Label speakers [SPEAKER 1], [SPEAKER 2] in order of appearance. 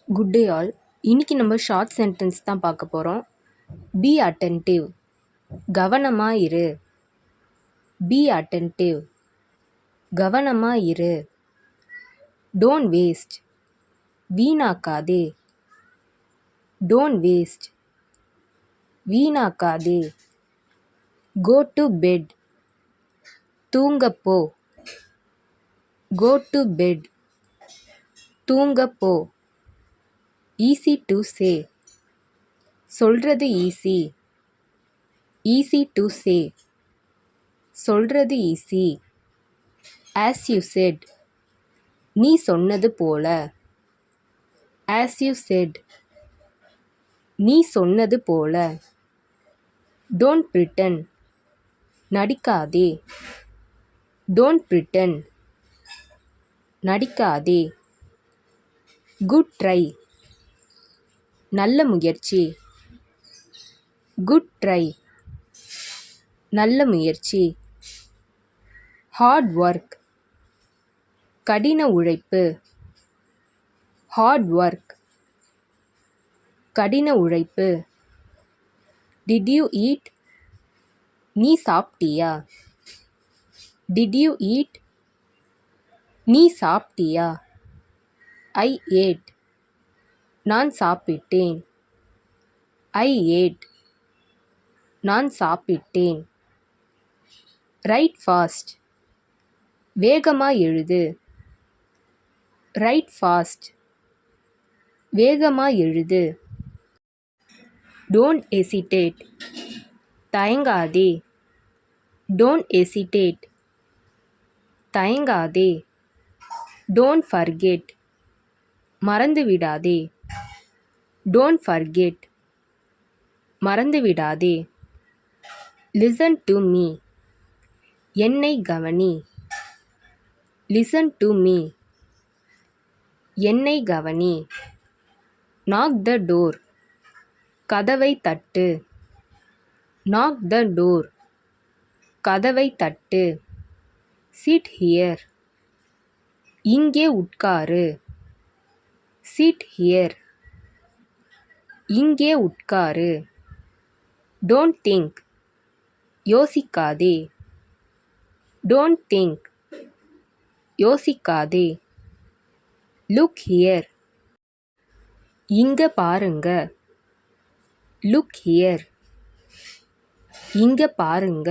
[SPEAKER 1] Good day all. இன்னைக்கு நம்ம short sentence தான் பார்க்க போகிறோம். பி அட்டென்டிவ், கவனமாக இரு. பி அட்டென்டிவ், கவனமாக இரு. டோன்ட் வேஸ்ட், வீணாக்காதே. டோன்ட் வேஸ்ட், வீணாக்காதே. கோ டு பெட், தூங்கப்போ. கோ டு பெட், தூங்கப்போ. ஈஸி டு சே, சொல்கிறது ஈஸி. ஈஸி டு சே, சொல்கிறது ஈஸி. ஆஸ் யூ செட், நீ சொன்னது போல. ஆஸ் யூ செட், நீ சொன்னது போல. டோன்ட் பிரிட்டன், நடிக்காதே. டோன்ட் பிரிட்டன், நடிக்காதே. குட் ட்ரை, நல்ல முயற்சி. குட் ட்ரை, நல்ல முயற்சி. ஹார்ட் ஒர்க், கடின உழைப்பு. ஹார்ட் ஒர்க், கடின உழைப்பு. டிட் யூ ஈட், நீ சாப்பிட்டியா. டிட் யூ ஈட், நீ சாப்பிட்டியா. ஐ ஏட், நான் சாப்பிட்டேன். ஐ ஏட், நான் சாப்பிட்டேன். ரைட் ஃபாஸ்ட், வேகமாக எழுது. ரைட் ஃபாஸ்ட், வேகமாக எழுது. டோன்ட் எசிடேட், தயங்காதே. டோன்ட் எசிடேட், தயங்காதே. டோன்ட் ஃபர்கெட், மறந்து விடாதே. டோன்ட் ஃபர்கெட், மறந்து விடாதே. லிசன் டு மீ, என்னை கவனி. லிசன் டு மீ, என்னை கவனி. நாக் த டோர், கதவை தட்டு. நாக் த டோர், கதவை தட்டு. சிட் ஹியர், இங்கே உட்காரு. சிட் ஹியர், இங்கே உட்காரு. டோன்ட் திங்க், யோசிக்காதே. டோன்ட் திங்க், யோசிக்காதே. லுக் ஹியர், இங்கே பாருங்க. லுக் ஹியர், இங்கே பாருங்க.